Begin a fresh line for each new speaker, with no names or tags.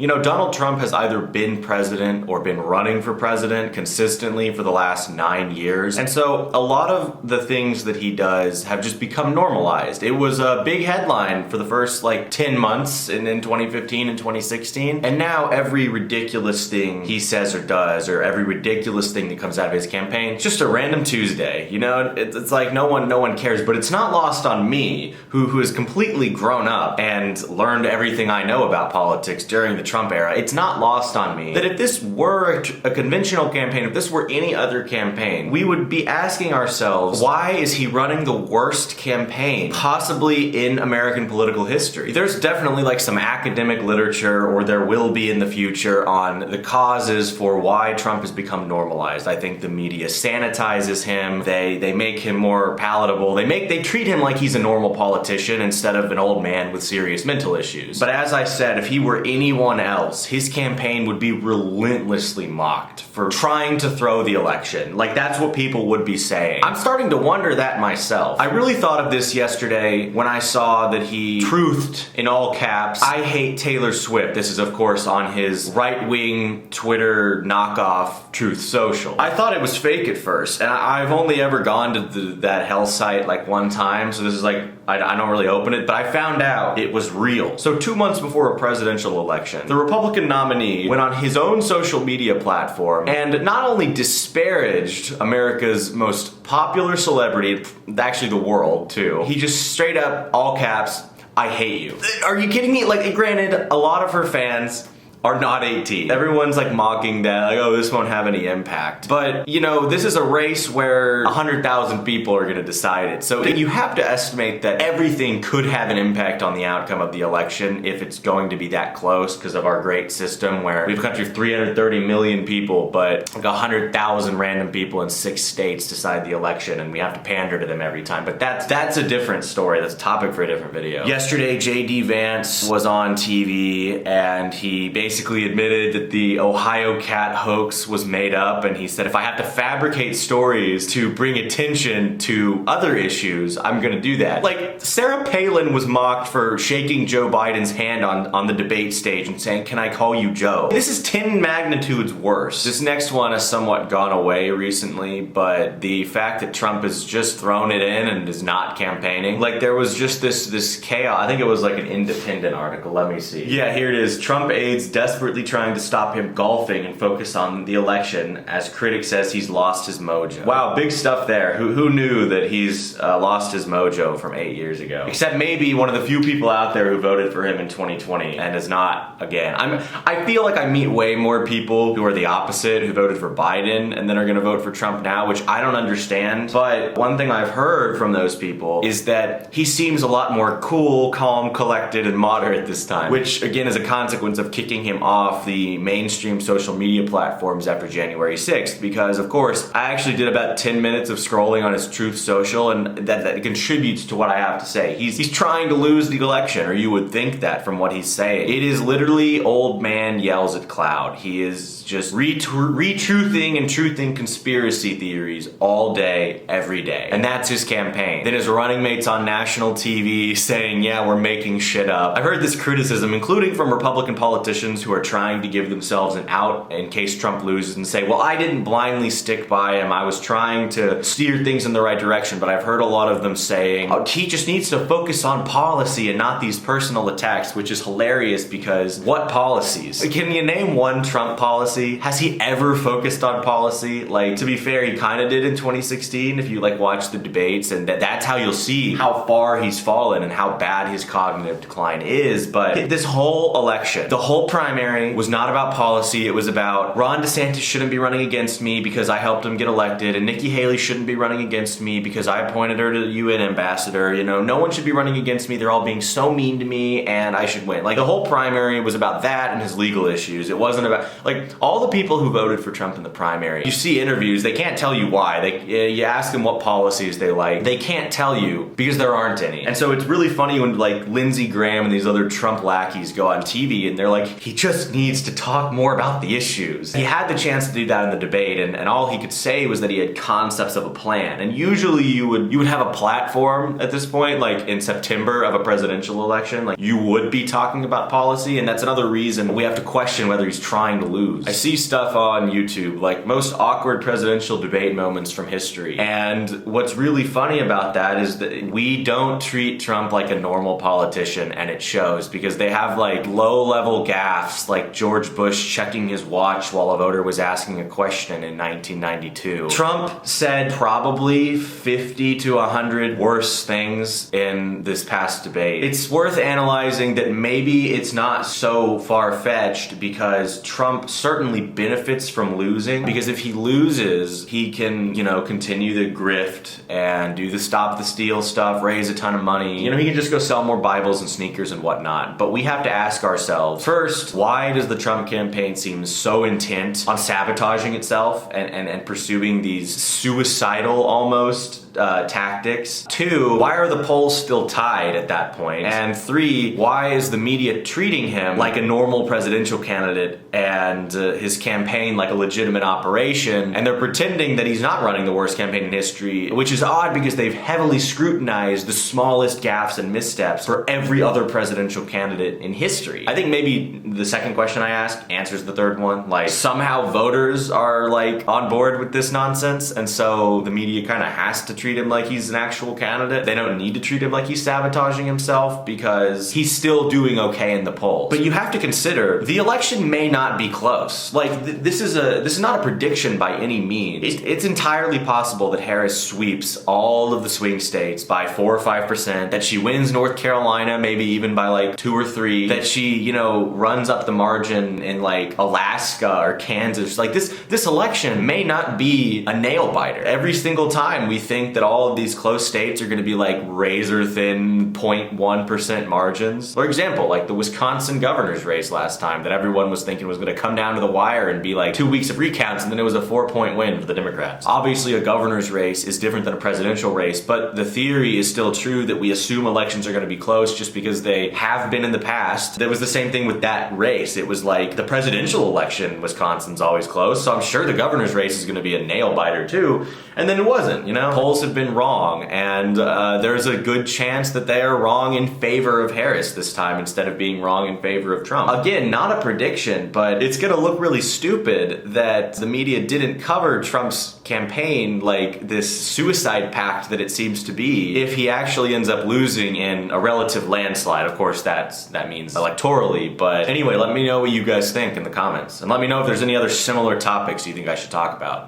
You know, Donald Trump has either been president or been running for president consistently for the last 9 years. And so a lot of the things that he does have just become normalized. It was a big headline for the first 10 months in 2015 and 2016. And now every ridiculous thing he says or does, or every ridiculous thing that comes out of his campaign, it's just a random Tuesday. You know, it's like no one cares. But it's not lost on me, who has completely grown up and learned everything I know about politics during the Trump era. It's not lost on me that if this were a conventional campaign, if this were any other campaign, we would be asking ourselves, why is he running the worst campaign possibly in American political history? There's definitely some academic literature, or there will be in the future, on the causes for why Trump has become normalized. I think the media sanitizes him. They make him more palatable. They treat him like he's a normal politician instead of an old man with serious mental issues. But as I said, if he were anyone else, his campaign would be relentlessly mocked for trying to throw the election. That's what people would be saying. I'm starting to wonder that myself. I really thought of this yesterday when I saw that he truthed in all caps, "I hate Taylor Swift." This is, of course, on his right-wing Twitter knockoff Truth Social. I thought it was fake at first, and I've only ever gone to that hell site one time, so this is I don't really open it, but I found out it was real. So 2 months before a presidential election, the Republican nominee went on his own social media platform and not only disparaged America's most popular celebrity, actually the world too, he just straight up, all caps, "I hate you." Are you kidding me? Granted, a lot of her fans are not 18. Everyone's mocking that, oh, this won't have any impact. But, this is a race where 100,000 people are gonna decide it. So you have to estimate that everything could have an impact on the outcome of the election if it's going to be that close, because of our great system where we have a country of 330 million people, but 100,000 random people in 6 states decide the election, and we have to pander to them every time. But that's a different story. That's a topic for a different video. Yesterday, JD Vance was on TV, and he basically admitted that the Ohio cat hoax was made up, and he said, if I have to fabricate stories to bring attention to other issues, I'm gonna do that. Sarah Palin was mocked for shaking Joe Biden's hand on the debate stage and saying, "Can I call you Joe?" This is 10 magnitudes worse. This next one has somewhat gone away recently, but the fact that Trump has just thrown it in and is not campaigning, there was just this chaos. I think it was an Independent article. Let me see. Yeah, here it is. Trump aides desperately trying to stop him golfing and focus on the election as critic says he's lost his mojo. Wow, big stuff there. Who knew that he's lost his mojo from 8 years ago? Except maybe one of the few people out there who voted for him in 2020 and is not again. I feel like I meet way more people who are the opposite, who voted for Biden and then are gonna vote for Trump now, which I don't understand. But one thing I've heard from those people is that he seems a lot more cool, calm, collected, and moderate this time, which again is a consequence of kicking him off the mainstream social media platforms after January 6th, because of course I actually did about 10 minutes of scrolling on his Truth Social, and that contributes to what I have to say. He's trying to lose the election, or you would think that from what he's saying. It is literally old man yells at cloud. He is just retruthing and truthing conspiracy theories all day, every day. And that's his campaign. Then his running mates on national TV saying, yeah, we're making shit up. I've heard this criticism, including from Republican politicians who are trying to give themselves an out in case Trump loses and say, well, I didn't blindly stick by him. I was trying to steer things in the right direction. But I've heard a lot of them saying, oh, he just needs to focus on policy and not these personal attacks, which is hilarious because what policies? Can you name one Trump policy? Has he ever focused on policy? To be fair, he kind of did in 2016 if you watch the debates, and that's how you'll see how far he's fallen and how bad his cognitive decline is. But this whole election, the whole primary was not about policy. It was about Ron DeSantis shouldn't be running against me because I helped him get elected, and Nikki Haley shouldn't be running against me because I appointed her to the UN ambassador. No one should be running against me. They're all being so mean to me and I should win. The whole primary was about that and his legal issues. It wasn't about, all the people who voted for Trump in the primary, you see interviews, they can't tell you why. You ask them what policies they like. They can't tell you because there aren't any. And so it's really funny when Lindsey Graham and these other Trump lackeys go on TV and they're like, he just needs to talk more about the issues. He had the chance to do that in the debate, and all he could say was that he had concepts of a plan. And usually you would have a platform at this point, like in September of a presidential election, like you would be talking about policy, and that's another reason we have to question whether he's trying to lose. I see stuff on YouTube, like most awkward presidential debate moments from history. And what's really funny about that is that we don't treat Trump like a normal politician, and it shows, because they have like low-level gaffes, like George Bush checking his watch while a voter was asking a question in 1992. Trump said probably 50 to 100 worse things in this past debate. It's worth analyzing that maybe it's not so far-fetched, because Trump certainly benefits from losing, because if he loses, he can, continue the grift and do the stop the steal stuff, raise a ton of money. He can just go sell more Bibles and sneakers and whatnot. But we have to ask ourselves, first, why does the Trump campaign seem so intent on sabotaging itself and pursuing these suicidal almost tactics? 2, why are the polls still tied at that point? And 3, why is the media treating him like a normal presidential candidate and his campaign like a legitimate operation, and they're pretending that he's not running the worst campaign in history, which is odd because they've heavily scrutinized the smallest gaffes and missteps for every other presidential candidate in history. I think maybe the second question I asked answers the third one. Like, somehow voters are like on board with this nonsense, and so the media kind of has to treat him like he's an actual candidate. They don't need to treat him like he's sabotaging himself, because he's still doing okay in the polls. But you have to consider, the election may not be close. Like, this is not a prediction by any means. It's entirely possible that Harris sweeps all of the swing states by 4 or 5%, that she wins North Carolina maybe even by like 2 or 3, that she, runs up the margin in like Alaska or Kansas. Like, this election may not be a nail biter. Every single time we think that all of these close states are going to be like razor thin 0.1% margins. For example, like the Wisconsin governor's race last time that everyone was thinking was going to come down to the wire and be like 2 weeks of recounts, and then it was a 4-point win for the Democrats. Obviously, a governor's race is different than a presidential race, but the theory is still true that we assume elections are going to be close just because they have been in the past. That was the same thing with that race. It was like the presidential election, Wisconsin's always close, so I'm sure the governor's race is going to be a nail biter too. And then it wasn't, Polls have been wrong, and there's a good chance that they are wrong in favor of Harris this time instead of being wrong in favor of Trump. Again, not a prediction, but it's going to look really stupid that the media didn't cover Trump's campaign like this suicide pact that it seems to be if he actually ends up losing in a relative landslide. Of course, that means electorally, but anyway, let me know what you guys think in the comments, and let me know if there's any other similar topics you think I should talk about.